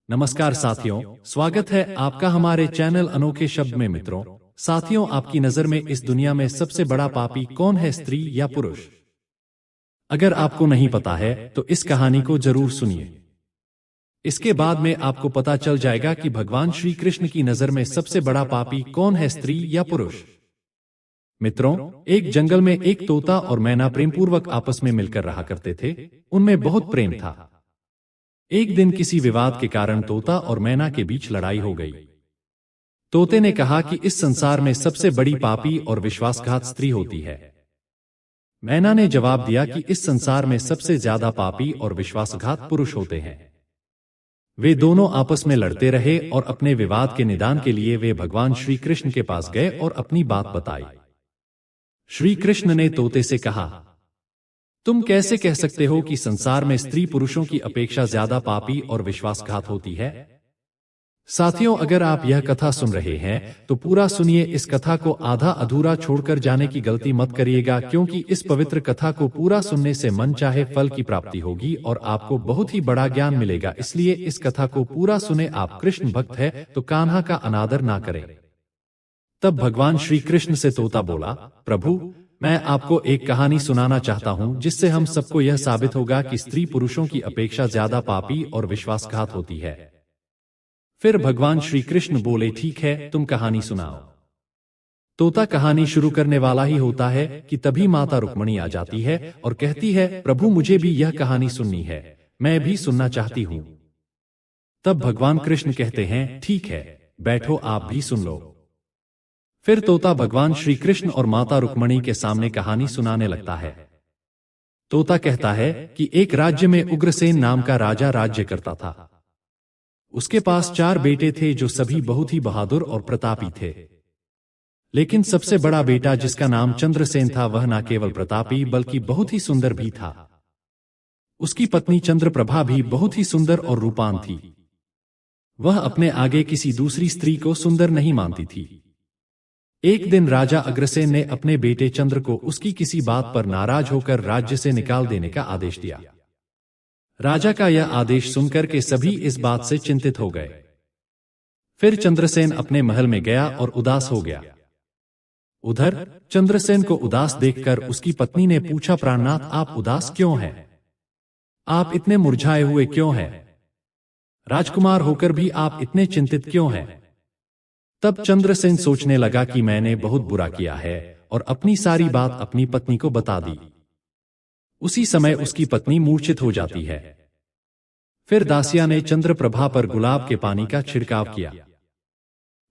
नमस्कार साथियों, स्वागत है आपका हमारे चैनल अनोखे शब्द में। मित्रों, साथियों, आपकी नजर में इस दुनिया में सबसे बड़ा पापी कौन है, स्त्री या पुरुष? अगर आपको नहीं पता है तो इस कहानी को जरूर सुनिए। इसके बाद में आपको पता चल जाएगा कि भगवान श्री कृष्ण की नजर में सबसे बड़ा पापी कौन है, स्त्री या पुरुष। मित्रों, एक जंगल में एक तोता और मैना प्रेमपूर्वक आपस में मिलकर रहा करते थे। उनमें बहुत प्रेम था। एक दिन किसी विवाद के कारण तोता और मैना के बीच लड़ाई हो गई। तोते ने कहा कि इस संसार में सबसे बड़ी पापी और विश्वासघात स्त्री होती है। मैना ने जवाब दिया कि इस संसार में सबसे ज्यादा पापी और विश्वासघात पुरुष होते हैं। वे दोनों आपस में लड़ते रहे और अपने विवाद के निदान के लिए वे भगवान श्री कृष्ण के पास गए और अपनी बात बताई। श्री कृष्ण ने तोते से कहा, तुम कैसे कह सकते हो कि संसार में स्त्री पुरुषों की अपेक्षा ज्यादा पापी और विश्वासघात होती है? साथियों, अगर आप यह कथा सुन रहे हैं तो पूरा सुनिए। इस कथा को आधा अधूरा छोड़कर जाने की गलती मत करिएगा, क्योंकि इस पवित्र कथा को पूरा सुनने से मन चाहे फल की प्राप्ति होगी और आपको बहुत ही बड़ा ज्ञान मिलेगा। इसलिए इस कथा को पूरा सुने। आप कृष्ण भक्त है तो कान्हा का अनादर ना करें। तब भगवान श्री कृष्ण से तोता बोला, प्रभु, मैं आपको एक कहानी सुनाना चाहता हूँ जिससे हम सबको यह साबित होगा कि स्त्री पुरुषों की अपेक्षा ज्यादा पापी और विश्वासघात होती है। फिर भगवान श्री कृष्ण बोले, ठीक है, तुम कहानी सुनाओ। तोता कहानी शुरू करने वाला ही होता है कि तभी माता रुक्मणी आ जाती है और कहती है, प्रभु, मुझे भी यह कहानी सुननी है, मैं भी सुनना चाहती हूँ। तब भगवान कृष्ण कहते हैं, ठीक है, बैठो, आप भी सुन लो। फिर तोता भगवान श्री कृष्ण और माता रुक्मणी के सामने कहानी सुनाने लगता है। तोता कहता है कि एक राज्य में उग्रसेन नाम का राजा राज्य करता था। उसके पास 4 बेटे थे जो सभी बहुत ही बहादुर और प्रतापी थे। लेकिन सबसे बड़ा बेटा, जिसका नाम चंद्रसेन था, वह न केवल प्रतापी बल्कि बहुत ही सुंदर भी था। उसकी पत्नी चंद्रप्रभा भी बहुत ही सुंदर और रूपान थी। वह अपने आगे किसी दूसरी स्त्री को सुंदर नहीं मानती थी। एक दिन राजा अग्रसेन ने अपने बेटे चंद्र को उसकी किसी बात पर नाराज होकर राज्य से निकाल देने का आदेश दिया। राजा का यह आदेश सुनकर के सभी इस बात से चिंतित हो गए। फिर चंद्रसेन अपने महल में गया और उदास हो गया। उधर चंद्रसेन को उदास देखकर उसकी पत्नी ने पूछा, प्राणनाथ, आप उदास क्यों हैं? आप इतने मुरझाए हुए क्यों हैं? राजकुमार होकर भी आप इतने चिंतित क्यों हैं? तब चंद्रसेन सोचने लगा कि मैंने बहुत बुरा किया है और अपनी सारी बात अपनी पत्नी को बता दी। उसी समय उसकी पत्नी मूर्छित हो जाती है। फिर दासिया ने चंद्रप्रभा पर गुलाब के पानी का छिड़काव किया।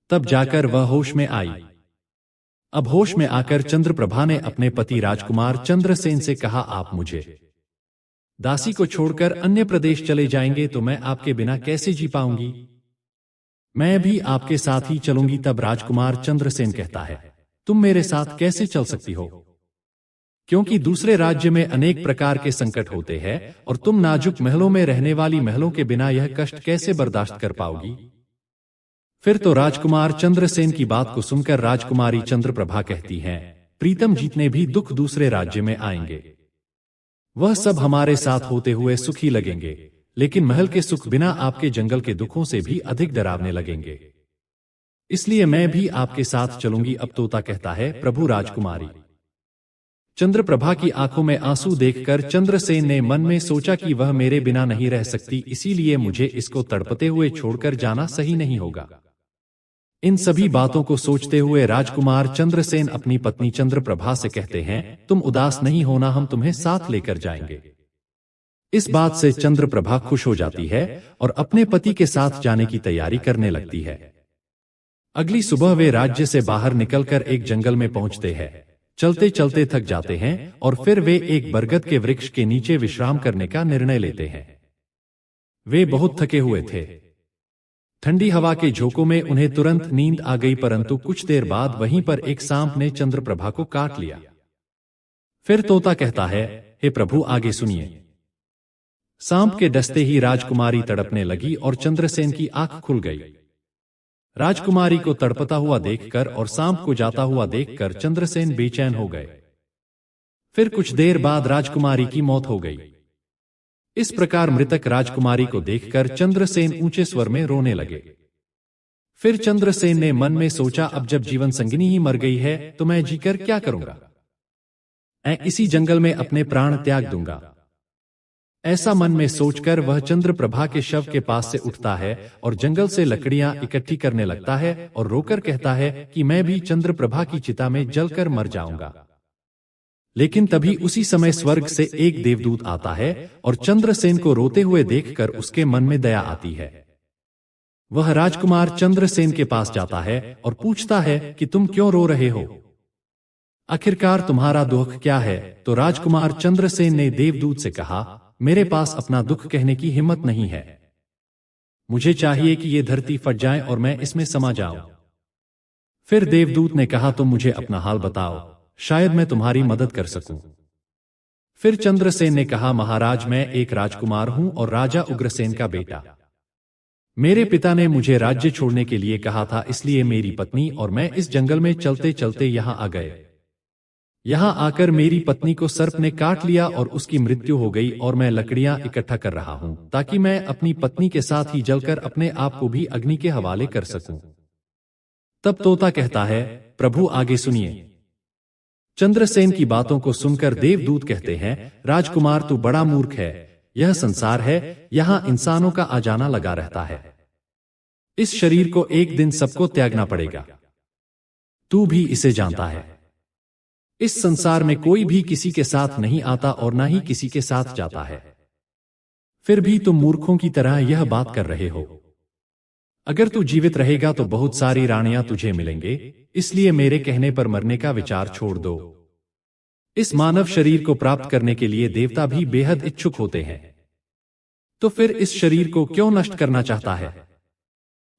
तब जाकर वह होश में आई। अब होश में आकर चंद्रप्रभा ने अपने पति राजकुमार चंद्रसेन से कहा, आप मुझे दासी को छोड़कर अन्य प्रदेश चले जाएंगे तो मैं आपके बिना कैसे जी पाऊंगी? मैं भी आपके साथ ही चलूंगी। तब राजकुमार चंद्रसेन कहता है, तुम मेरे साथ कैसे चल सकती हो? क्योंकि दूसरे राज्य में अनेक प्रकार के संकट होते हैं और तुम नाजुक महलों में रहने वाली महलों के बिना यह कष्ट कैसे बर्दाश्त कर पाओगी? फिर तो राजकुमार चंद्रसेन की बात को सुनकर राजकुमारी चंद्रप्रभा कहती हैं, प्रीतम, जितने भी दुख दूसरे राज्य में आएंगे वह सब हमारे साथ होते हुए सुखी लगेंगे, लेकिन महल के सुख बिना आपके जंगल के दुखों से भी अधिक डरावने लगेंगे। इसलिए मैं भी आपके साथ चलूंगी। अब तोता कहता है, प्रभु राजकुमारी। चंद्रप्रभा की आंखों में आंसू देखकर चंद्रसेन ने मन में सोचा कि वह मेरे बिना नहीं रह सकती, इसीलिए मुझे इसको तड़पते हुए छोड़कर जाना सही नहीं होगा। इन सभी बातों को सोचते हुए राजकुमार चंद्रसेन अपनी पत्नी चंद्रप्रभा से कहते हैं, तुम उदास नहीं होना, हम तुम्हें साथ लेकर जाएंगे। इस बात से चंद्रप्रभा खुश हो जाती है और अपने पति के साथ जाने की तैयारी करने लगती है। अगली सुबह वे राज्य से बाहर निकलकर एक जंगल में पहुंचते हैं। चलते चलते थक जाते हैं और फिर वे एक बरगद के वृक्ष के नीचे विश्राम करने का निर्णय लेते हैं। वे बहुत थके हुए थे। ठंडी हवा के झोंकों में उन्हें तुरंत नींद आ गई, परंतु कुछ देर बाद वहीं पर एक सांप ने चंद्रप्रभा को काट लिया। फिर तोता कहता है, हे प्रभु, आगे सुनिए। सांप के डसते ही राजकुमारी तड़पने लगी और चंद्रसेन की आंख खुल गई। राजकुमारी को तड़पता हुआ देखकर और सांप को जाता हुआ देखकर चंद्रसेन बेचैन हो गए। फिर कुछ देर बाद राजकुमारी की मौत हो गई। इस प्रकार मृतक राजकुमारी को देखकर चंद्रसेन ऊंचे स्वर में रोने लगे। फिर चंद्रसेन ने मन में सोचा, अब जब जीवन संगिनी ही मर गई है तो मैं जीकर क्या करूंगा? मैं इसी जंगल में अपने प्राण त्याग दूंगा। ऐसा मन में सोचकर वह चंद्रप्रभा के शव के पास से उठता है और जंगल से लकड़ियां इकट्ठी करने लगता है और रोकर कहता है कि मैं भी चंद्रप्रभा की चिता में जलकर मर जाऊंगा। लेकिन तभी उसी समय स्वर्ग से एक देवदूत आता है और चंद्रसेन को रोते हुए देखकर उसके मन में दया आती है। वह राजकुमार चंद्रसेन के पास जाता है और पूछता है कि तुम क्यों रो रहे हो? आखिरकार तुम्हारा दुख क्या है? तो राजकुमार चंद्रसेन ने देवदूत से कहा, मेरे पास अपना दुख कहने की हिम्मत नहीं है। मुझे चाहिए कि ये धरती फट जाए और मैं इसमें समा जाऊं। फिर देवदूत ने कहा, तुम मुझे अपना हाल बताओ, शायद मैं तुम्हारी मदद कर सकूं। फिर चंद्रसेन ने कहा, महाराज, मैं एक राजकुमार हूं और राजा उग्रसेन का बेटा। मेरे पिता ने मुझे राज्य छोड़ने के लिए कहा था, इसलिए मेरी पत्नी और मैं इस जंगल में चलते चलते यहां आ गए। यहां आकर मेरी पत्नी को सर्प ने काट लिया और उसकी मृत्यु हो गई और मैं लकड़ियां इकट्ठा कर रहा हूं ताकि मैं अपनी पत्नी के साथ ही जलकर अपने आप को भी अग्नि के हवाले कर सकूं। तब तोता कहता है, प्रभु आगे सुनिए। चंद्रसेन की बातों को सुनकर देवदूत कहते हैं, राजकुमार तू बड़ा मूर्ख है। यह संसार है, यहां इंसानों का आ जाना लगा रहता है। इस शरीर को एक दिन सबको त्यागना पड़ेगा। तू भी इसे जानता है। इस संसार में कोई भी किसी के साथ नहीं आता और ना ही किसी के साथ जाता है। फिर भी तुम मूर्खों की तरह यह बात कर रहे हो। अगर तू जीवित रहेगा तो बहुत सारी रानियां तुझे मिलेंगे, इसलिए मेरे कहने पर मरने का विचार छोड़ दो। इस मानव शरीर को प्राप्त करने के लिए देवता भी बेहद इच्छुक होते हैं। तो फिर इस शरीर को क्यों नष्ट करना चाहता है?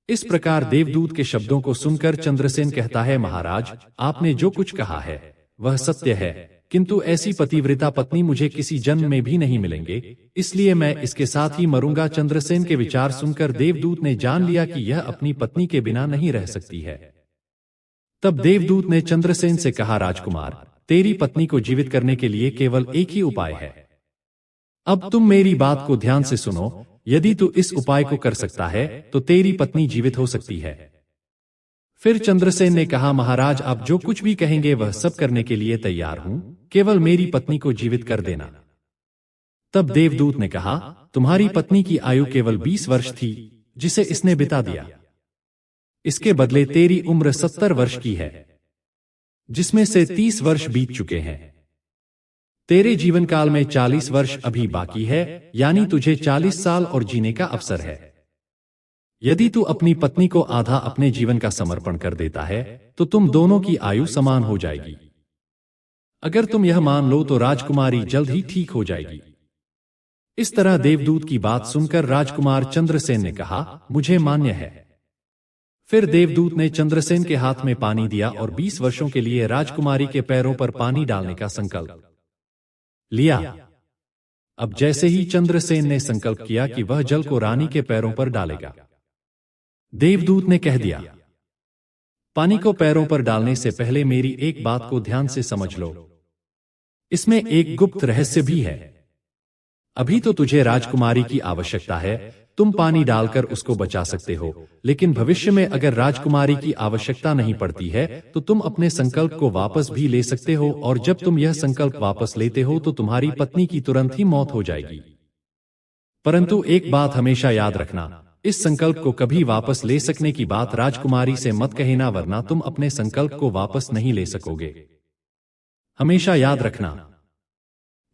इस प्रकार देवदूत के शब्दों को सुनकर चंद्रसेन कहता है, महाराज, आपने जो कुछ कहा है वह सत्य है, किंतु ऐसी पतिव्रता पत्नी मुझे किसी जन्म में भी नहीं मिलेंगे, इसलिए मैं इसके साथ ही मरूंगा। चंद्रसेन के विचार सुनकर देवदूत ने जान लिया कि यह अपनी पत्नी के बिना नहीं रह सकती है। तब देवदूत ने चंद्रसेन से कहा, राजकुमार, तेरी पत्नी को जीवित करने के लिए केवल एक ही उपाय है। अब तुम मेरी बात को ध्यान से सुनो। यदि तू इस उपाय को कर सकता है तो तेरी पत्नी जीवित हो सकती है। फिर चंद्रसेन ने कहा, महाराज, आप जो कुछ भी कहेंगे वह सब करने के लिए तैयार हूं, केवल मेरी पत्नी को जीवित कर देना। तब देवदूत ने कहा, तुम्हारी पत्नी की आयु केवल 20 वर्ष थी, जिसे इसने बिता दिया। इसके बदले तेरी उम्र 70 वर्ष की है, जिसमें से 30 वर्ष बीत चुके हैं। तेरे जीवन काल में 40 वर्ष अभी बाकी है, यानी तुझे 40 साल और जीने का अवसर है। यदि तू अपनी पत्नी को आधा अपने जीवन का समर्पण कर देता है तो तुम दोनों की आयु समान हो जाएगी। अगर तुम यह मान लो तो राजकुमारी जल्द ही ठीक हो जाएगी। इस तरह देवदूत की बात सुनकर राजकुमार चंद्रसेन ने कहा, मुझे मान्य है। फिर देवदूत ने चंद्रसेन के हाथ में पानी दिया और 20 वर्षों के लिए राजकुमारी के पैरों पर पानी डालने का संकल्प लिया। अब जैसे ही चंद्रसेन ने संकल्प किया कि वह जल को रानी के पैरों पर डालेगा, देवदूत ने कह दिया, पानी को पैरों पर डालने से पहले मेरी एक बात को ध्यान से समझ लो। इसमें एक गुप्त रहस्य भी है। अभी तो तुझे राजकुमारी की आवश्यकता है, तुम पानी डालकर उसको बचा सकते हो, लेकिन भविष्य में अगर राजकुमारी की आवश्यकता नहीं पड़ती है तो तुम अपने संकल्प को वापस भी ले सकते हो, और जब तुम यह संकल्प वापस लेते हो तो तुम्हारी पत्नी की तुरंत ही मौत हो जाएगी। परंतु एक बात हमेशा याद रखना, इस संकल्प को कभी वापस ले सकने की बात राजकुमारी से मत कहना, वरना तुम अपने संकल्प को वापस नहीं ले सकोगे। हमेशा याद रखना,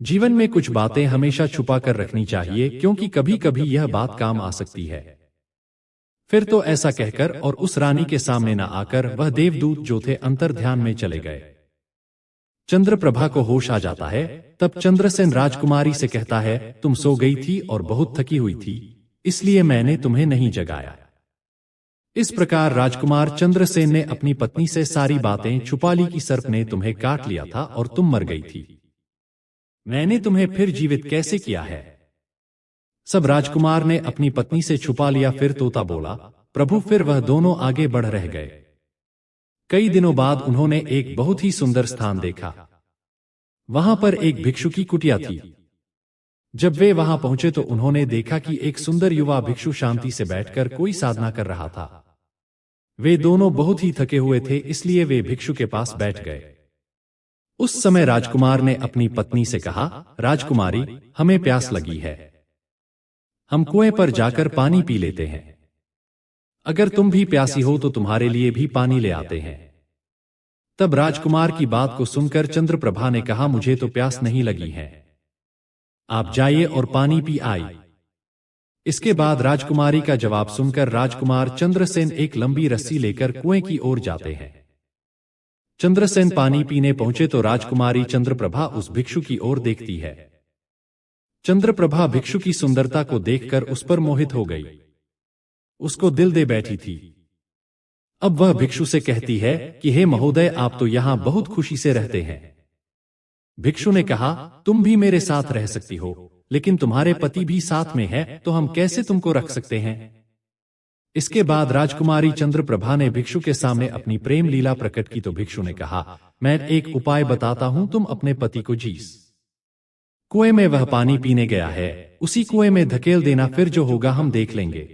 जीवन में कुछ बातें हमेशा छुपा कर रखनी चाहिए, क्योंकि कभी कभी यह बात काम आ सकती है। फिर तो ऐसा कहकर और उस रानी के सामने न आकर वह देवदूत जो थे अंतर ध्यान में चले गए। चंद्रप्रभा को होश आ जाता है। तब चंद्रसेन राजकुमारी से कहता है, तुम सो गई थी और बहुत थकी हुई थी, इसलिए मैंने तुम्हें नहीं जगाया। इस प्रकार राजकुमार चंद्रसेन ने अपनी पत्नी से सारी बातें छुपा ली कि सर्प ने तुम्हें काट लिया था और तुम मर गई थी। मैंने तुम्हें फिर जीवित कैसे किया है? सब राजकुमार ने अपनी पत्नी से छुपा लिया। फिर तोता बोला, प्रभु। फिर वह दोनों आगे बढ़ रह गए। कई दिनों बाद उन्होंने एक बहुत ही सुंदर स्थान देखा। वहां पर एक भिक्षु की कुटिया थी। जब वे वहां पहुंचे तो उन्होंने देखा कि एक सुंदर युवा भिक्षु शांति से बैठकर कोई साधना कर रहा था। वे दोनों बहुत ही थके हुए थे, इसलिए वे भिक्षु के पास बैठ गए। उस समय राजकुमार ने अपनी पत्नी से कहा, राजकुमारी, हमें प्यास लगी है, हम कुएं पर जाकर पानी पी लेते हैं। अगर तुम भी प्यासी हो तो तुम्हारे लिए भी पानी ले आते हैं। तब राजकुमार की बात को सुनकर चंद्रप्रभा ने कहा, मुझे तो प्यास नहीं लगी है, आप जाइए और पानी पी आई। इसके बाद राजकुमारी का जवाब सुनकर राजकुमार चंद्रसेन एक लंबी रस्सी लेकर कुएं की ओर जाते हैं। चंद्रसेन पानी पीने पहुंचे तो राजकुमारी चंद्रप्रभा उस भिक्षु की ओर देखती है। चंद्रप्रभा भिक्षु की सुंदरता को देखकर उस पर मोहित हो गई, उसको दिल दे बैठी थी। अब वह भिक्षु से कहती है कि हे महोदय, आप तो यहां बहुत खुशी से रहते हैं। भिक्षु ने कहा, तुम भी मेरे साथ रह सकती हो, लेकिन तुम्हारे पति भी साथ में है, तो हम कैसे तुमको रख सकते हैं। इसके बाद राजकुमारी चंद्रप्रभा ने भिक्षु के सामने अपनी प्रेम लीला प्रकट की तो भिक्षु ने कहा, मैं एक उपाय बताता हूं, तुम अपने पति को जिस कुएं में वह पानी पीने गया है उसी कुएं में धकेल देना, फिर जो होगा हम देख लेंगे।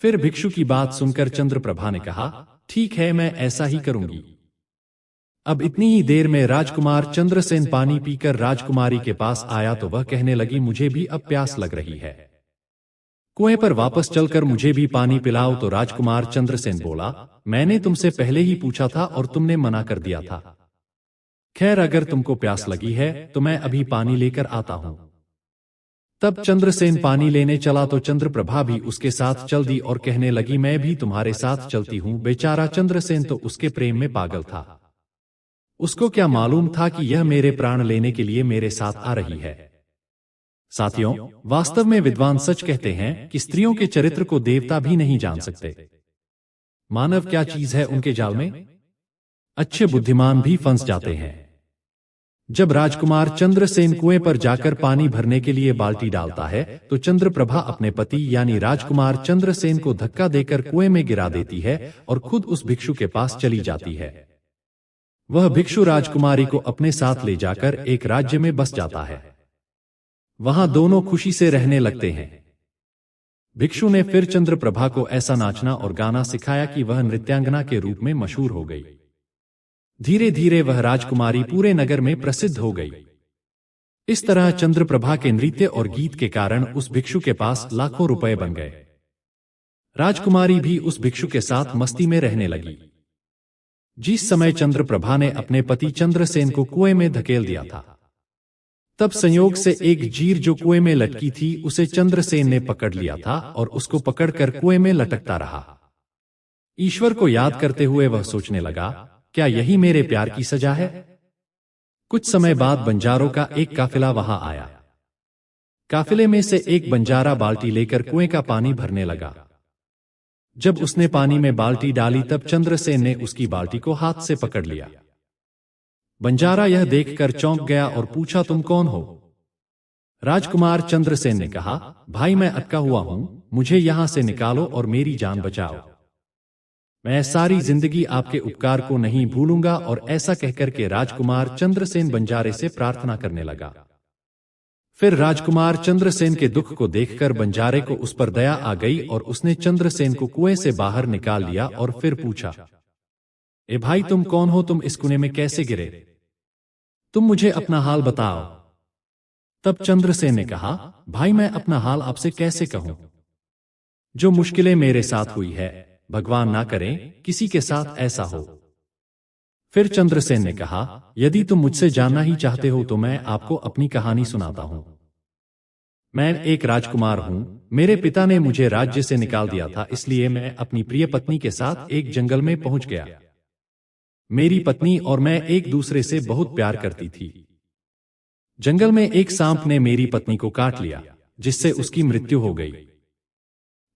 फिर भिक्षु की बात सुनकर चंद्रप्रभा ने कहा, ठीक है, मैं ऐसा ही करूंगी। अब इतनी ही देर में राजकुमार चंद्रसेन पानी पीकर राजकुमारी के पास आया तो वह कहने लगी, मुझे भी अब प्यास लग रही है, कुएं पर वापस चलकर मुझे भी पानी पिलाओ। तो राजकुमार चंद्रसेन बोला, मैंने तुमसे पहले ही पूछा था और तुमने मना कर दिया था। खैर, अगर तुमको प्यास लगी है तो मैं अभी पानी लेकर आता हूं। तब चंद्रसेन पानी लेने चला तो चंद्रप्रभा भी उसके साथ चल दी और कहने लगी, मैं भी तुम्हारे साथ चलती हूं। बेचारा चंद्रसेन तो उसके प्रेम में पागल था, उसको क्या मालूम था कि यह मेरे प्राण लेने के लिए मेरे साथ आ रही है। साथियों, वास्तव में विद्वान सच कहते हैं कि स्त्रियों के चरित्र को देवता भी नहीं जान सकते। मानव क्या चीज है उनके जाल में, अच्छे बुद्धिमान भी फंस जाते हैं। जब राजकुमार चंद्रसेन कुएं पर जाकर पानी भरने के लिए बाल्टी डालता है तो चंद्रप्रभा अपने पति यानी राजकुमार चंद्रसेन को धक्का देकर कुएं में गिरा देती है और खुद उस भिक्षु के पास चली जाती है। वह भिक्षु राजकुमारी को अपने साथ ले जाकर एक राज्य में बस जाता है। वहां दोनों खुशी से रहने लगते हैं। भिक्षु ने फिर चंद्रप्रभा को ऐसा नाचना और गाना सिखाया कि वह नृत्यांगना के रूप में मशहूर हो गई। धीरे धीरे वह राजकुमारी पूरे नगर में प्रसिद्ध हो गई। इस तरह चंद्रप्रभा के नृत्य और गीत के कारण उस भिक्षु के पास लाखों रुपए बन गए। राजकुमारी भी उस भिक्षु के साथ मस्ती में रहने लगी। जिस समय चंद्रप्रभा ने अपने पति चंद्रसेन को कुएं में धकेल दिया था, तब संयोग से एक जीर जो कुएं में लटकी थी उसे चंद्रसेन ने पकड़ लिया था और उसको पकड़कर कुएं में लटकता रहा। ईश्वर को याद करते हुए वह सोचने लगा, क्या यही मेरे प्यार की सजा है। कुछ समय बाद बंजारों का एक काफिला वहां आया। काफिले में से एक बंजारा बाल्टी लेकर कुएं का पानी भरने लगा। जब उसने पानी में बाल्टी डाली तब चंद्रसेन ने उसकी बाल्टी को हाथ से पकड़ लिया। बंजारा यह देखकर चौंक गया और पूछा, तुम कौन हो। राजकुमार चंद्रसेन ने कहा, भाई मैं अटका हुआ हूं, मुझे यहां से निकालो और मेरी जान बचाओ। मैं सारी जिंदगी आपके उपकार को नहीं भूलूंगा। और ऐसा कहकर के राजकुमार चंद्रसेन बंजारे से प्रार्थना करने लगा। फिर राजकुमार चंद्रसेन के दुख को देखकर बंजारे को उस पर दया आ गई और उसने चंद्रसेन को कुएं से बाहर निकाल लिया और फिर पूछा, ए भाई तुम कौन हो, तुम इस कुएं में कैसे गिरे, तुम मुझे अपना हाल बताओ। तब चंद्रसेन ने कहा, भाई मैं अपना हाल आपसे कैसे कहूं, जो मुश्किलें मेरे साथ हुई है, भगवान ना करें किसी के साथ ऐसा हो। फिर चंद्रसेन ने कहा, यदि तुम मुझसे जानना ही चाहते हो तो मैं आपको अपनी कहानी सुनाता हूं। मैं एक राजकुमार हूं, मेरे पिता ने मुझे राज्य से निकाल दिया था, इसलिए मैं अपनी प्रिय पत्नी के साथ एक जंगल में पहुंच गया। मेरी पत्नी और मैं एक दूसरे से बहुत प्यार करती थी। जंगल में एक सांप ने मेरी पत्नी को काट लिया, जिससे उसकी मृत्यु हो गई।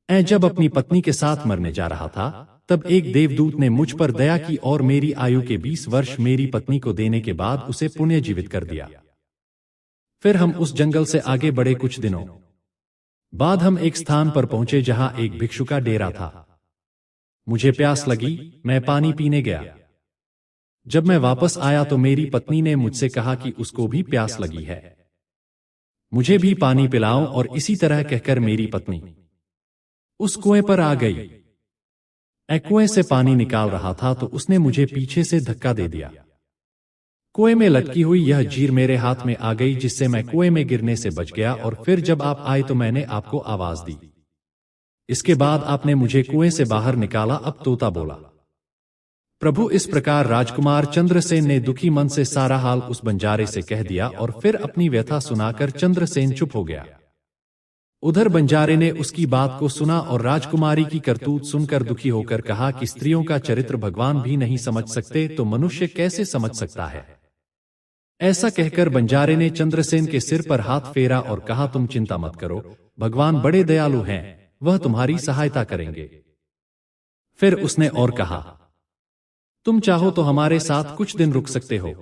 मैं जब अपनी पत्नी के साथ मरने जा रहा था तब एक देवदूत ने मुझ पर दया की और मेरी आयु के 20 वर्ष मेरी पत्नी को देने के बाद उसे पुनः जीवित कर दिया। फिर हम उस जंगल से आगे बढ़े। कुछ दिनों बाद हम एक स्थान पर पहुंचे जहां एक भिक्षु का डेरा था। मुझे प्यास लगी, मैं पानी पीने गया। जब मैं वापस आया तो मेरी पत्नी ने मुझसे कहा कि उसको भी प्यास लगी है। मुझे भी पानी पिलाओ। और इसी तरह कहकर मेरी पत्नी उस कुएं पर आ गई। कुएं से पानी निकाल रहा था तो उसने मुझे पीछे से धक्का दे दिया। कुएं में लटकी हुई यह जीर मेरे हाथ में आ गई, जिससे मैं कुएं में गिरने से बच गया। और फिर जब आप आए तो मैंने आपको आवाज दी। इसके बाद आपने मुझे कुएं से बाहर निकाला। अब तोता बोला। प्रभु, इस प्रकार राजकुमार चंद्रसेन ने दुखी मन से सारा हाल उस बंजारे से कह दिया और फिर अपनी व्यथा सुनाकर चंद्रसेन चुप हो गया। उधर बंजारे ने उसकी बात को सुना और राजकुमारी की करतूत सुनकर दुखी होकर कहा कि स्त्रियों का चरित्र भगवान भी नहीं समझ सकते तो मनुष्य कैसे समझ सकता है। ऐसा कहकर बंजारे ने चंद्रसेन के सिर पर हाथ फेरा और कहा, तुम चिंता मत करो, भगवान बड़े दयालु हैं, वह तुम्हारी सहायता करेंगे। फिर उसने और कहा, तुम चाहो तो हमारे साथ कुछ दिन रुक सकते हो।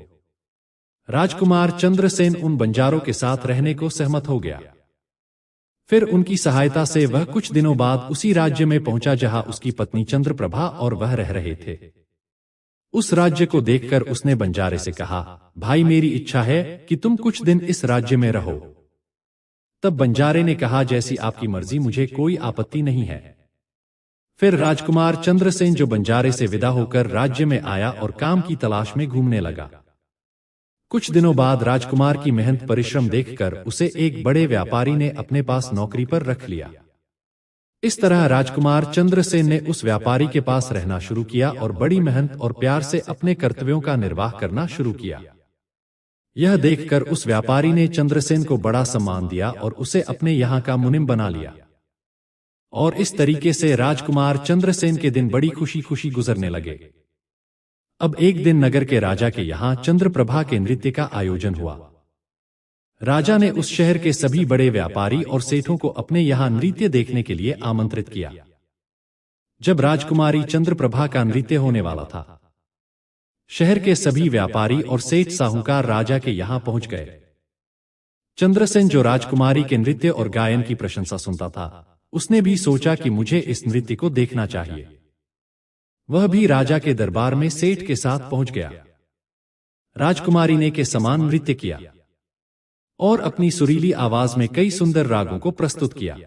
राजकुमार चंद्रसेन उन बंजारों के साथ रहने को सहमत हो गया। फिर उनकी सहायता से वह कुछ दिनों बाद उसी राज्य में पहुंचा जहां उसकी पत्नी चंद्रप्रभा और वह रह रहे थे। उस राज्य को देखकर उसने बंजारे से कहा, भाई, मेरी इच्छा है कि तुम कुछ दिन इस राज्य में रहो। तब बंजारे ने कहा, जैसी आपकी मर्जी, मुझे कोई आपत्ति नहीं है। फिर राजकुमार चंद्रसेन जो बंजारे से विदा होकर राज्य में आया और काम की तलाश में घूमने लगा। कुछ दिनों बाद राजकुमार की मेहनत परिश्रम देखकर उसे एक बड़े व्यापारी ने अपने पास नौकरी पर रख लिया। इस तरह राजकुमार चंद्रसेन ने उस व्यापारी के पास रहना शुरू किया और बड़ी मेहनत और प्यार से अपने कर्तव्यों का निर्वाह करना शुरू किया। यह देखकर उस व्यापारी ने चंद्रसेन को बड़ा सम्मान दिया और उसे अपने यहाँ का मुनिम बना लिया। और इस तरीके से राजकुमार चंद्रसेन के दिन बड़ी खुशी खुशी गुजरने लगे। अब एक दिन नगर के राजा के यहाँ चंद्रप्रभा के नृत्य का आयोजन हुआ। राजा ने उस शहर के सभी बड़े व्यापारी और सेठों को अपने यहाँ नृत्य देखने के लिए आमंत्रित किया। जब राजकुमारी चंद्रप्रभा का नृत्य होने वाला था, शहर के सभी व्यापारी और सेठ साहूकार राजा के यहाँ पहुंच गए। चंद्रसेन, जो राजकुमारी के नृत्य और गायन की प्रशंसा सुनता था, उसने भी सोचा कि मुझे इस नृत्य को देखना चाहिए। वह भी राजा के दरबार में सेठ के साथ पहुंच गया। राजकुमारी ने के समान नृत्य किया और अपनी सुरीली आवाज में कई सुंदर रागों को प्रस्तुत किया।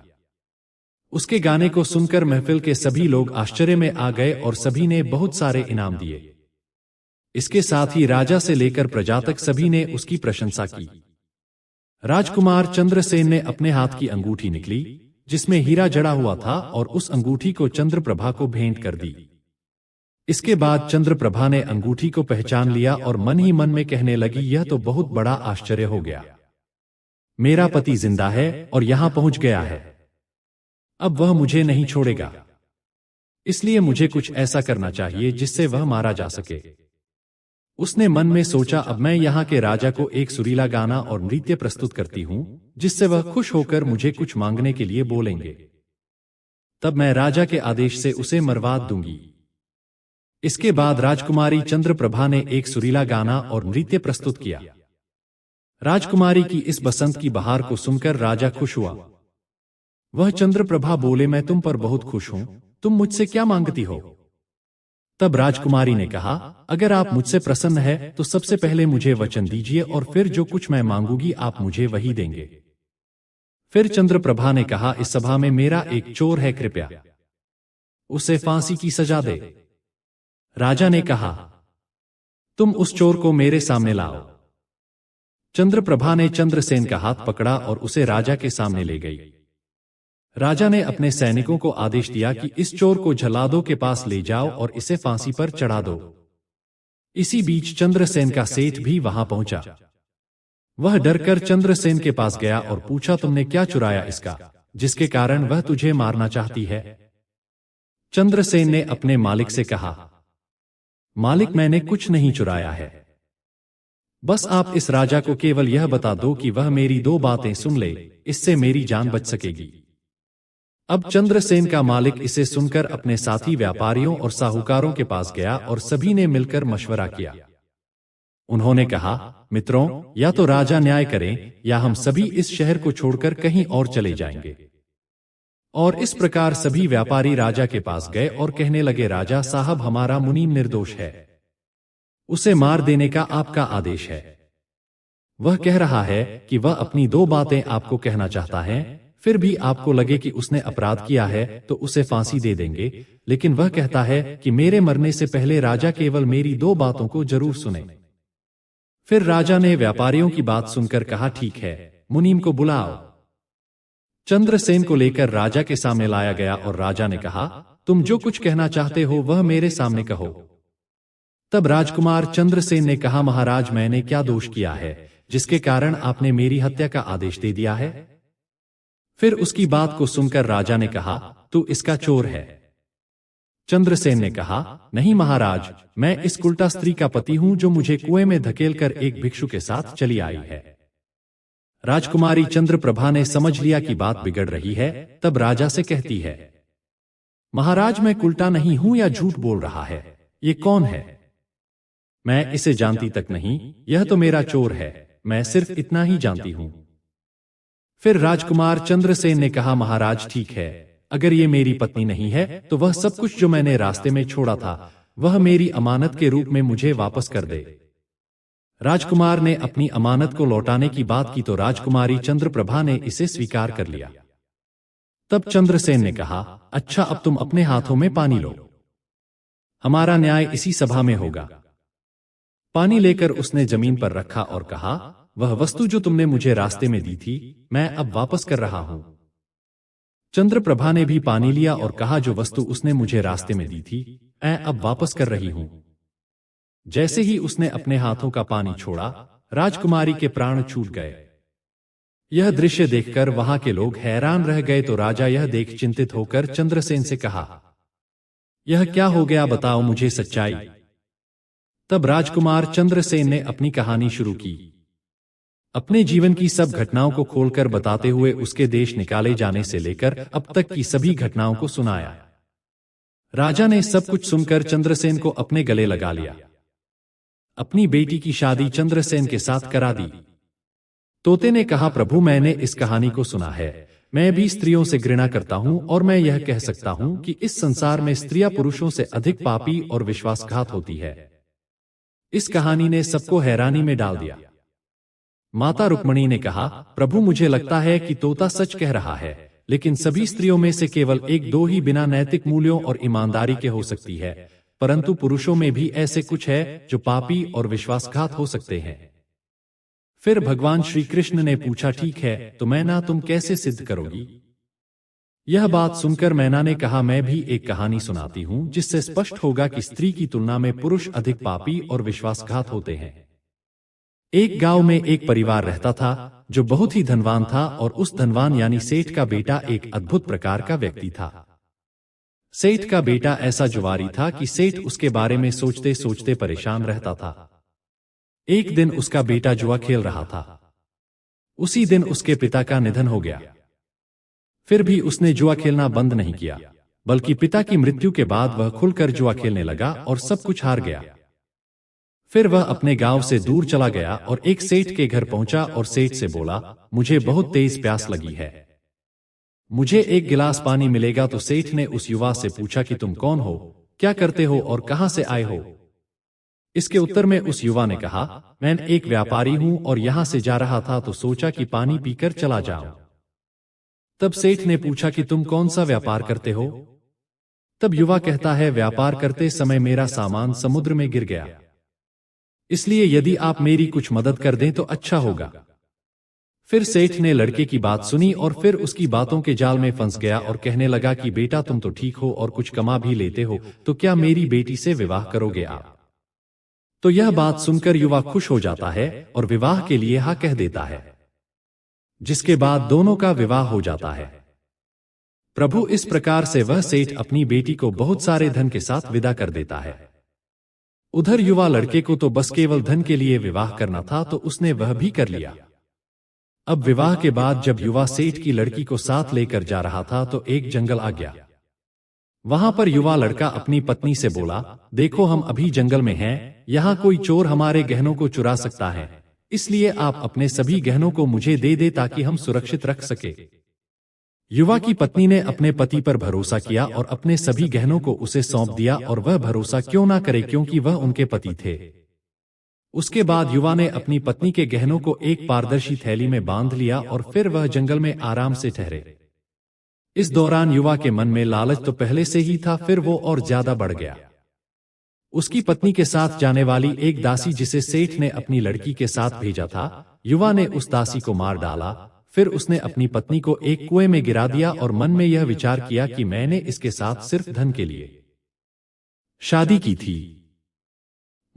उसके गाने को सुनकर महफिल के सभी लोग आश्चर्य में आ गए और सभी ने बहुत सारे इनाम दिए। इसके साथ ही राजा से लेकर प्रजा तक सभी ने उसकी प्रशंसा की। राजकुमार चंद्रसेन ने अपने हाथ की अंगूठी निकली जिसमें हीरा जड़ा हुआ था और उस अंगूठी को चंद्रप्रभा को भेंट कर दी। इसके बाद चंद्रप्रभा ने अंगूठी को पहचान लिया और मन ही मन में कहने लगी, यह तो बहुत बड़ा आश्चर्य हो गया। मेरा पति जिंदा है और यहां पहुंच गया है। अब वह मुझे नहीं छोड़ेगा, इसलिए मुझे कुछ ऐसा करना चाहिए जिससे वह मारा जा सके। उसने मन में सोचा, अब मैं यहाँ के राजा को एक सुरीला गाना और नृत्य प्रस्तुत करती हूँ जिससे वह खुश होकर मुझे कुछ मांगने के लिए बोलेंगे। तब मैं राजा के आदेश से उसे मरवा दूंगी। इसके बाद राजकुमारी चंद्रप्रभा ने एक सुरीला गाना और नृत्य प्रस्तुत किया। राजकुमारी की इस बसंत की बहार को सुनकर राजा खुश हुआ। वह चंद्रप्रभा बोले, मैं तुम पर बहुत खुश हूं, तुम मुझसे क्या मांगती हो? तब राजकुमारी ने कहा, अगर आप मुझसे प्रसन्न है तो सबसे पहले मुझे वचन दीजिए और फिर जो कुछ मैं मांगूंगी आप मुझे वही देंगे। फिर चंद्रप्रभा ने कहा, इस सभा में मेरा एक चोर है, कृपया उसे फांसी की सजा दे। राजा ने कहा, तुम उस चोर को मेरे सामने लाओ। चंद्रप्रभा ने चंद्रसेन का हाथ पकड़ा और उसे राजा के सामने ले गई। राजा ने अपने सैनिकों को आदेश दिया कि इस चोर को जल्लादों के पास ले जाओ और इसे फांसी पर चढ़ा दो। इसी बीच चंद्रसेन का सेठ भी वहां पहुंचा। वह डरकर चंद्रसेन के पास गया और पूछा, तुमने क्या चुराया इसका, जिसके कारण वह तुझे मारना चाहती है? चंद्रसेन ने अपने मालिक से कहा, मालिक, मैंने कुछ नहीं चुराया है। बस आप इस राजा को केवल यह बता दो कि वह मेरी दो बातें सुन ले, इससे मेरी जान बच सकेगी। अब चंद्रसेन का मालिक इसे सुनकर अपने साथी व्यापारियों और साहूकारों के पास गया और सभी ने मिलकर मशवरा किया। उन्होंने कहा, मित्रों, या तो राजा न्याय करें या हम सभी इस शहर को छोड़कर कहीं और चले जाएंगे। और इस प्रकार सभी व्यापारी राजा के पास गए और कहने लगे, राजा साहब, हमारा मुनीम निर्दोष है, उसे मार देने का आपका आदेश है। वह कह रहा है कि वह अपनी दो बातें आपको कहना चाहता है, फिर भी आपको लगे कि उसने अपराध किया है तो उसे फांसी दे देंगे, लेकिन वह कहता है कि मेरे मरने से पहले राजा केवल मेरी दो बातों को जरूर सुने। फिर राजा ने व्यापारियों की बात सुनकर कहा, ठीक है, मुनीम को बुलाओ। चंद्रसेन को लेकर राजा के सामने लाया गया और राजा ने कहा, तुम जो कुछ कहना चाहते हो वह मेरे सामने कहो। तब राजकुमार चंद्रसेन ने कहा, महाराज, मैंने क्या दोष किया है जिसके कारण आपने मेरी हत्या का आदेश दे दिया है? फिर उसकी बात को सुनकर राजा ने कहा, तू इसका चोर है। चंद्रसेन ने कहा, नहीं महाराज, मैं इस उल्टा स्त्री का पति हूं जो मुझे कुएं में धकेलकर एक भिक्षु के साथ चली आई है। राजकुमारी चंद्रप्रभा ने समझ लिया कि बात बिगड़ रही है, तब राजा से कहती है, महाराज, मैं उल्टा नहीं हूं या झूठ बोल रहा है, ये कौन है? मैं इसे जानती तक नहीं, यह तो मेरा चोर है, मैं सिर्फ इतना ही जानती हूं। फिर राजकुमार चंद्रसेन ने कहा, महाराज ठीक है, अगर ये मेरी पत्नी नहीं है तो वह सब कुछ जो मैंने रास्ते में छोड़ा था वह मेरी अमानत के रूप में मुझे वापस कर दे। राजकुमार ने अपनी अमानत को लौटाने की बात की तो राजकुमारी चंद्रप्रभा ने इसे स्वीकार कर लिया। तब चंद्रसेन ने कहा, अच्छा, अब तुम अपने हाथों में पानी लो, हमारा न्याय इसी सभा में होगा। पानी लेकर उसने जमीन पर रखा और कहा, वह वस्तु जो तुमने मुझे रास्ते में दी थी मैं अब वापस कर रहा हूं। चंद्रप्रभा ने भी पानी लिया और कहा, जो वस्तु उसने मुझे रास्ते में दी थी मैं अब वापस कर रही हूं। जैसे ही उसने अपने हाथों का पानी छोड़ा, राजकुमारी के प्राण छूट गए। यह दृश्य देखकर वहां के लोग हैरान रह गए तो राजा यह देख चिंतित होकर चंद्रसेन से कहा, यह क्या हो गया, बताओ मुझे सच्चाई। तब राजकुमार चंद्रसेन ने अपनी कहानी शुरू की, अपने जीवन की सब घटनाओं को खोलकर बताते हुए उसके देश निकाले जाने से लेकर अब तक की सभी घटनाओं को सुनाया। राजा ने सब कुछ सुनकर चंद्रसेन को अपने गले लगा लिया। अपनी बेटी की शादी चंद्रसेन के साथ करा दी। तोते ने कहा, प्रभु, मैंने इस कहानी को सुना है, मैं भी स्त्रियों से घृणा करता हूं और मैं यह कह सकता हूं कि इस संसार में स्त्रियां पुरुषों से अधिक पापी और विश्वासघात होती है। इस कहानी ने सबको हैरानी में डाल दिया। माता रुक्मणी ने कहा, प्रभु, मुझे लगता है कि तोता सच कह रहा है, लेकिन सभी स्त्रियों में से केवल एक दो ही बिना नैतिक मूल्यों और ईमानदारी के हो सकती है, परंतु पुरुषों में भी ऐसे कुछ है जो पापी और विश्वासघात हो सकते हैं। फिर भगवान श्री कृष्ण ने पूछा, ठीक है, तो मैना तुम कैसे सिद्ध करोगी? यह बात सुनकर मैना ने कहा, मैं भी एक कहानी सुनाती हूं जिससे स्पष्ट होगा कि स्त्री की तुलना में पुरुष अधिक पापी और विश्वासघात होते हैं। एक गांव में एक परिवार रहता था जो बहुत ही धनवान था और उस धनवान यानी सेठ का बेटा एक अद्भुत प्रकार का व्यक्ति था। सेठ का बेटा ऐसा जुआरी था कि सेठ उसके बारे में सोचते सोचते परेशान रहता था। एक दिन उसका बेटा जुआ खेल रहा था। उसी दिन उसके पिता का निधन हो गया। फिर भी उसने जुआ खेलना बंद नहीं किया, बल्कि पिता की मृत्यु के बाद वह खुलकर जुआ खेलने लगा और सब कुछ हार गया। फिर वह अपने गांव से दूर चला गया और एक सेठ के घर पहुंचा और सेठ से बोला, मुझे बहुत तेज प्यास लगी है, मुझे एक गिलास पानी मिलेगा? तो सेठ ने उस युवा से पूछा कि तुम कौन हो, क्या करते हो और कहां से आए हो? इसके उत्तर में उस युवा ने कहा, मैं एक व्यापारी हूं और यहां से जा रहा था तो सोचा कि पानी पीकर चला जाऊं। तब सेठ ने पूछा कि तुम कौन सा व्यापार करते हो? तब युवा कहता है, व्यापार करते समय मेरा सामान समुद्र में गिर गया, इसलिए यदि आप मेरी कुछ मदद कर दें तो अच्छा होगा। फिर सेठ ने लड़के की बात सुनी और फिर उसकी बातों के जाल में फंस गया और कहने लगा कि बेटा, तुम तो ठीक हो और कुछ कमा भी लेते हो, तो क्या मेरी बेटी से विवाह करोगे आप? तो यह बात सुनकर युवा खुश हो जाता है और विवाह के लिए हाँ कह देता है, जिसके बाद दोनों का विवाह हो जाता है। प्रभु, इस प्रकार से वह सेठ अपनी बेटी को बहुत सारे धन के साथ विदा कर देता है। उधर युवा लड़के को तो बस केवल धन के लिए विवाह करना था तो उसने वह भी कर लिया। अब विवाह के बाद जब युवा सेठ की लड़की को साथ लेकर जा रहा था तो एक जंगल आ गया। वहां पर युवा लड़का अपनी पत्नी से बोला, देखो हम अभी जंगल में हैं, यहाँ कोई चोर हमारे गहनों को चुरा सकता है, इसलिए आप अपने सभी गहनों को मुझे दे दे ताकि हम सुरक्षित रख सके। युवा की पत्नी ने अपने पति पर भरोसा किया और अपने सभी गहनों को उसे सौंप दिया, और वह भरोसा क्यों ना करे क्योंकि वह उनके पति थे। उसके बाद युवा ने अपनी पत्नी के गहनों को एक पारदर्शी थैली में बांध लिया और फिर वह जंगल में आराम से ठहरे। इस दौरान युवा के मन में लालच तो पहले से ही था, फिर वो और ज्यादा बढ़ गया। उसकी पत्नी के साथ जाने वाली एक दासी जिसे सेठ ने अपनी लड़की के साथ भेजा था, युवा ने उस दासी को मार डाला। फिर उसने अपनी पत्नी को एक कुएं में गिरा दिया और मन में यह विचार किया कि मैंने इसके साथ सिर्फ धन के लिए शादी की थी,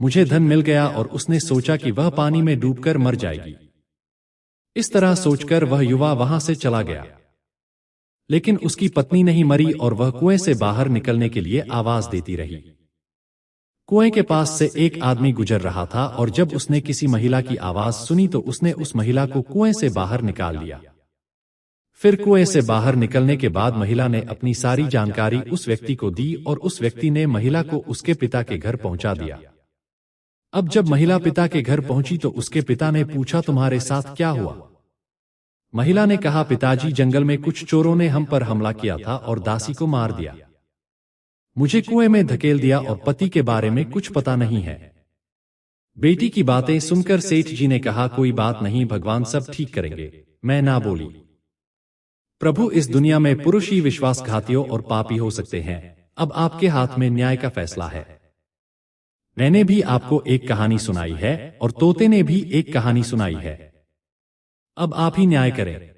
मुझे धन मिल गया, और उसने सोचा कि वह पानी में डूबकर मर जाएगी। इस तरह सोचकर वह युवा वहां से चला गया। लेकिन उसकी पत्नी नहीं मरी और वह कुएं से बाहर निकलने के लिए आवाज देती रही। कुएं के पास से एक आदमी गुजर रहा था और जब उसने किसी महिला की आवाज सुनी तो उसने उस महिला को कुएं से बाहर निकाल लिया। फिर कुएं से बाहर निकलने के बाद महिला ने अपनी सारी जानकारी उस व्यक्ति को दी और उस व्यक्ति ने महिला को उसके पिता के घर पहुंचा दिया। अब जब महिला पिता के घर पहुंची तो उसके पिता ने पूछा, तुम्हारे साथ क्या हुआ? महिला ने कहा, पिताजी, जंगल में कुछ चोरों ने हम पर हमला किया था और दासी को मार दिया। मुझे कुएं में धकेल दिया और पति के बारे में कुछ पता नहीं है। बेटी की बातें सुनकर सेठ जी ने कहा, कोई बात नहीं, भगवान सब ठीक करेंगे। मैं ना बोली, प्रभु, इस दुनिया में पुरुष ही विश्वासघातियों और पापी हो सकते हैं। अब आपके हाथ में न्याय का फैसला है। मैंने भी आपको एक कहानी सुनाई है और तोते ने भी एक कहानी सुनाई है। अब आप ही न्याय करें।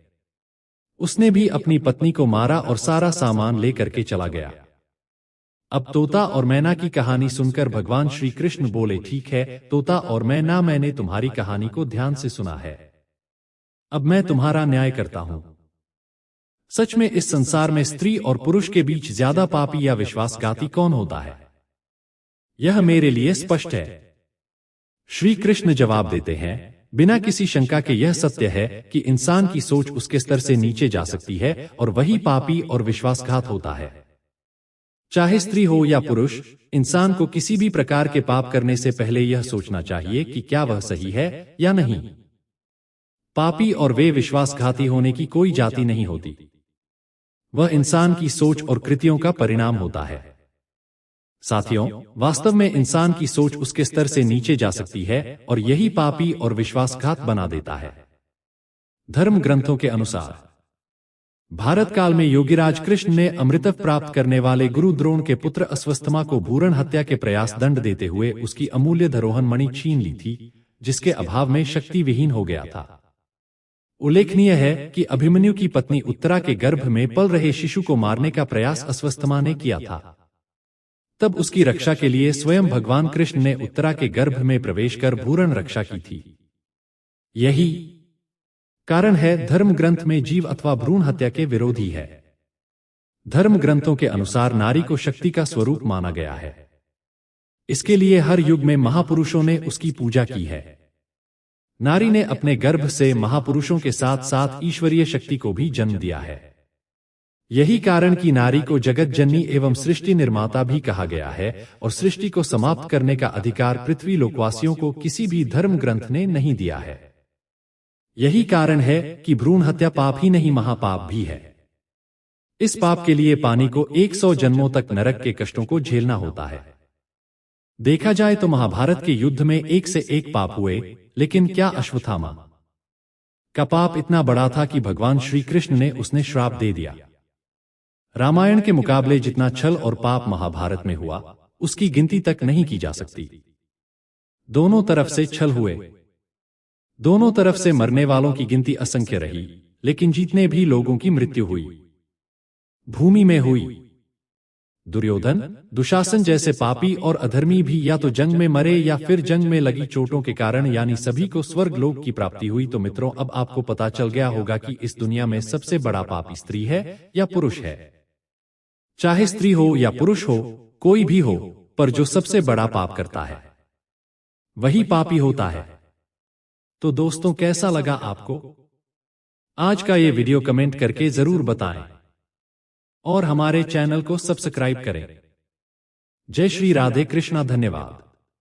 उसने भी अपनी पत्नी को मारा और सारा सामान लेकर के चला गया। अब तोता और मैना की कहानी सुनकर भगवान श्री कृष्ण बोले, ठीक है तोता और मैना, मैंने तुम्हारी कहानी को ध्यान से सुना है। अब मैं तुम्हारा न्याय करता हूं। सच में इस संसार में स्त्री और पुरुष के बीच ज्यादा पापी या विश्वासघाती कौन होता है? यह मेरे लिए स्पष्ट है। श्री कृष्ण जवाब देते हैं, बिना किसी शंका के यह सत्य है कि इंसान की सोच उसके स्तर से नीचे जा सकती है और वही पापी और विश्वासघात होता है। चाहे स्त्री हो या पुरुष, इंसान को किसी भी प्रकार के पाप करने से पहले यह सोचना चाहिए कि क्या वह सही है या नहीं। पापी और वे विश्वासघाती होने की कोई जाति नहीं होती, वह इंसान की सोच और कृतियों का परिणाम होता है। साथियों, वास्तव में इंसान की सोच उसके स्तर से नीचे जा सकती है और यही पापी और विश्वासघात बना देता है। धर्म ग्रंथों के अनुसार भारत काल में योगीराज कृष्ण ने अमृतत्व प्राप्त करने वाले गुरु द्रोण के पुत्र अश्वत्थामा को भ्रूण हत्या के प्रयास दंड देते हुए उसकी अमूल्य धरोहर मणि छीन ली थी, जिसके अभाव में शक्ति विहीन हो गया था। उल्लेखनीय है कि अभिमन्यु की पत्नी उत्तरा के गर्भ में पल रहे शिशु को मारने का प्रयास अश्वत्थामा ने किया था। तब उसकी रक्षा के लिए स्वयं भगवान कृष्ण ने उत्तरा के गर्भ में प्रवेश कर भ्रूण रक्षा की थी। यही कारण है धर्म ग्रंथ में जीव अथवा भ्रूण हत्या के विरोधी है। धर्म ग्रंथों के अनुसार नारी को शक्ति का स्वरूप माना गया है। इसके लिए हर युग में महापुरुषों ने उसकी पूजा की है। नारी ने अपने गर्भ से महापुरुषों के साथ साथ ईश्वरीय शक्ति को भी जन्म दिया है। यही कारण कि नारी को जगत जननी एवं सृष्टि निर्माता भी कहा गया है और सृष्टि को समाप्त करने का अधिकार पृथ्वी लोकवासियों को किसी भी धर्म ग्रंथ ने नहीं दिया है। यही कारण है कि भ्रूण हत्या पाप ही नहीं महापाप भी है। इस पाप के लिए पानी को 100 जन्मों तक नरक के कष्टों को झेलना होता है। देखा जाए तो महाभारत के युद्ध में एक से एक पाप हुए, लेकिन क्या अश्वत्थामा का पाप इतना बड़ा था कि भगवान श्री कृष्ण ने उसने श्राप दे दिया। रामायण के मुकाबले जितना छल और पाप महाभारत में हुआ, उसकी गिनती तक नहीं की जा सकती। दोनों तरफ से छल हुए, दोनों तरफ से मरने वालों की गिनती असंख्य रही, लेकिन जीतने भी लोगों की मृत्यु हुई, भूमि में हुई। दुर्योधन, दुशासन जैसे पापी और अधर्मी भी या तो जंग में मरे या फिर जंग में लगी चोटों के कारण, यानी सभी को स्वर्ग लोक की प्राप्ति हुई। तो मित्रों, अब आपको पता चल गया होगा कि इस दुनिया में सबसे बड़ा पापी स्त्री है या पुरुष है। चाहे स्त्री हो या पुरुष हो, कोई भी हो, पर जो सबसे बड़ा पाप करता है वही पापी होता है। तो दोस्तों, कैसा लगा आपको आज का ये वीडियो? कमेंट करके जरूर बताएं और हमारे चैनल को सब्सक्राइब करें। जय श्री राधे कृष्णा। धन्यवाद।